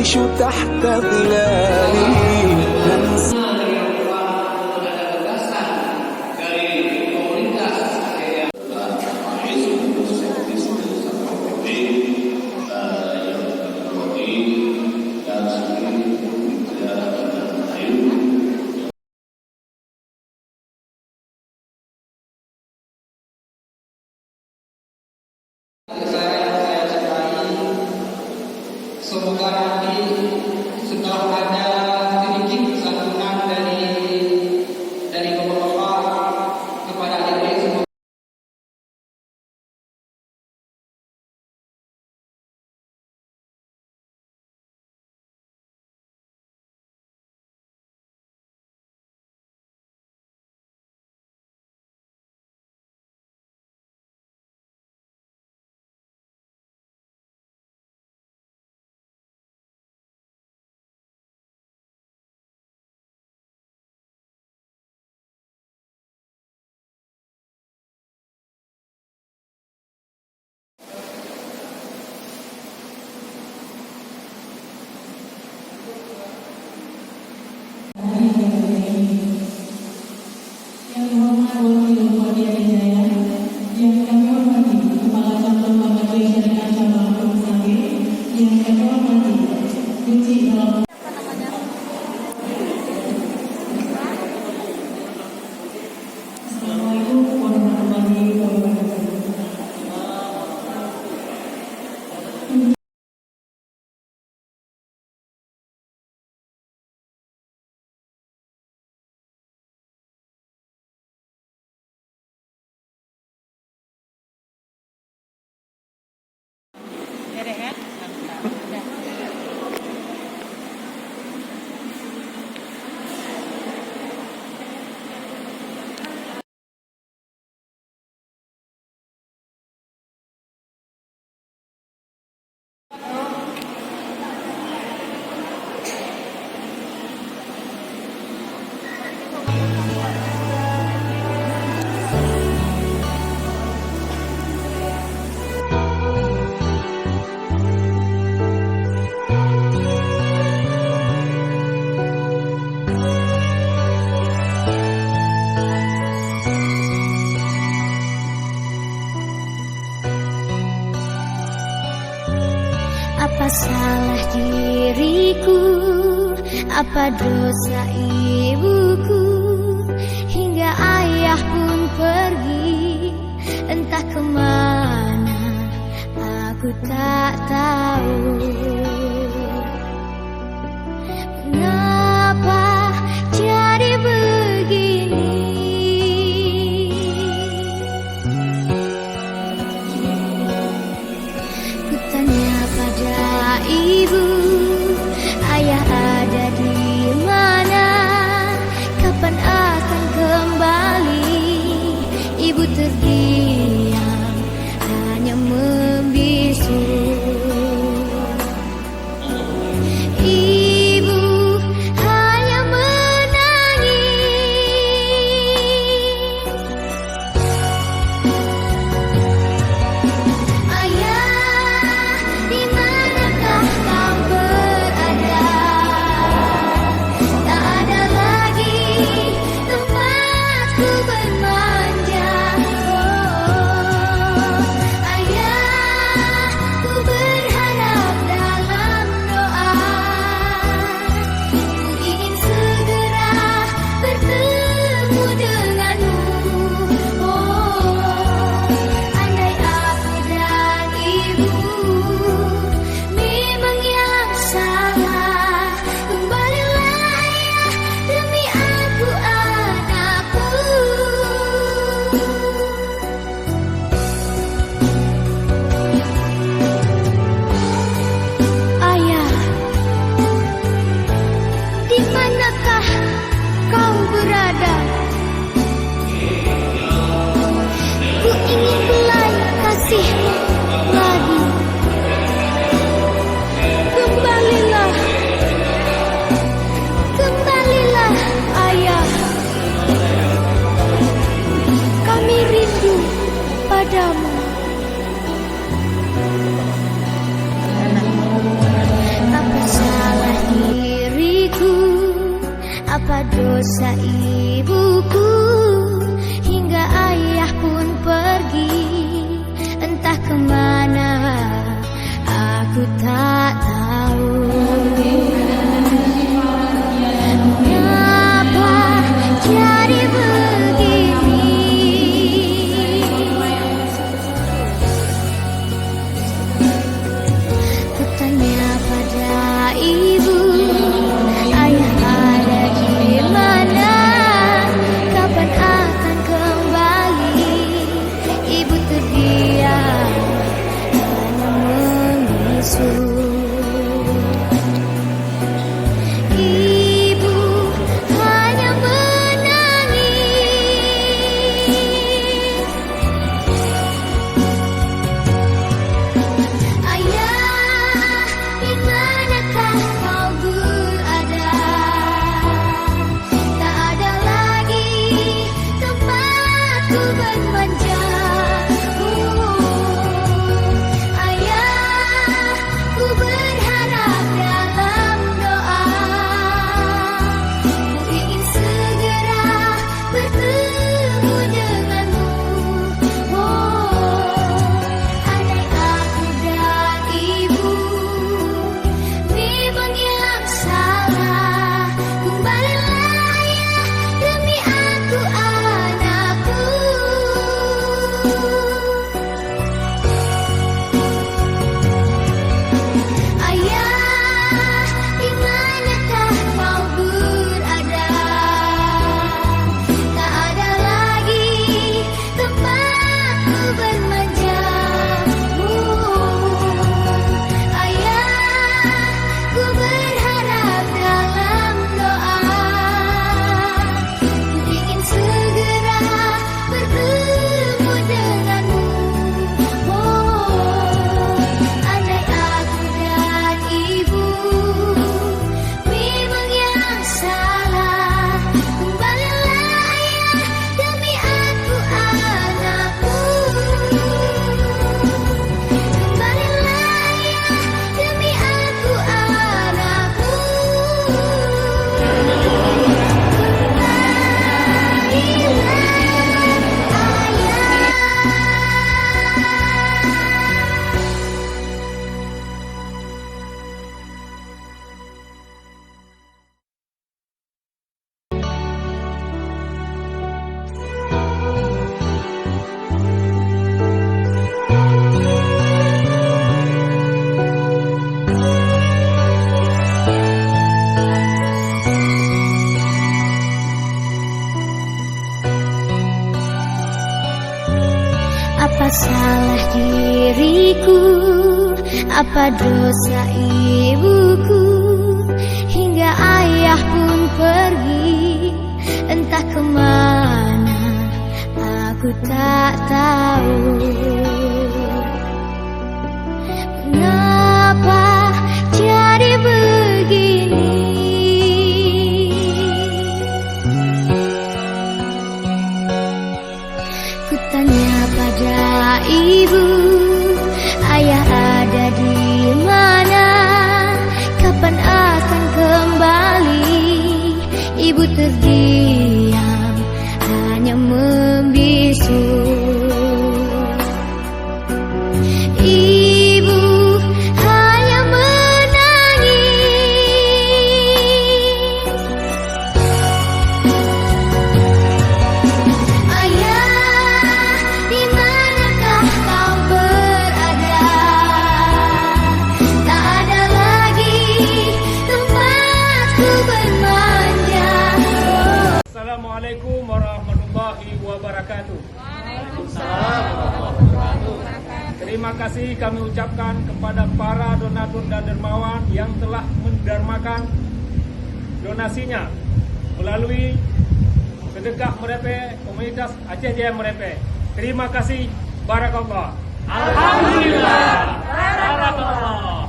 أعيش تحت ظلالي. Semoga nanti setelah ada sedikit santunan dari bapak-bapak kepada adik-adik semua. Yang hormat Wakil Bupati Jaya, yang kami hormati Kepala Cabang Majelis Syarikat Cabang Sangge, yang kami hormati Kunci dalam Assalamualaikum warahmatullahi wabarakatuh. Apa salah diriku, apa dosa ibuku, hingga ayah pun pergi entah kemana, aku tak tahu. Mengapa jadi begini? Kutanya pada ibu, ayah ada di mana? Kapan akan kembali? Ibu terdiam, hanya membisu. Ibu hanya menangis. Ayah, di manakah kau berada? Tak ada lagi tempatku bermanja. Oh, aku tak tahu mengapa jadi begini. Kutanya pada ibu, ayah ada di mana? Kapan akan kembali? Ibu terdiam hanya membisu. Ibu hanya menangis. Ayah, di manakah kau berada? Tak ada lagi tempatku bermanja. Ayah, ku berharap dalam doa, ku ingin segera bertemu denganmu. Andai aku dan ibu memang yang salah, kembalilah ya demi aku anakku. Ayah, di manakah kau berada? Tak ada lagi tempatku bermanja. Ayah, ku berharap dalam doa, ku ingin segera bertemu denganmu. Andai aku dan ibu memang yang salah, kembalilah ya demi aku anakku. Kembalilah ya demi aku anakku. Apa salah diriku? Apa dosa ibuku? Hingga ayah pun pergi, entah kemana, aku tak tahu. Kenapa jadi begini? Kutanya pada ibu, ayah ada di mana? Kapan akan kembali? Ibu terdiam hanya membisu. Ibu hanya menangis. Ayah, di manakah kau berada? Tak ada lagi tempatku bermanja. Assalamualaikum warahmatullahi wabarakatuh. Terima kasih kami ucapkan kepada para donatur dan dermawan yang telah mendermakan donasinya melalui sedekah Merepe komunitas Aceh Jaya Merepe. Terima kasih. Barakallah. Alhamdulillah. Barakallah.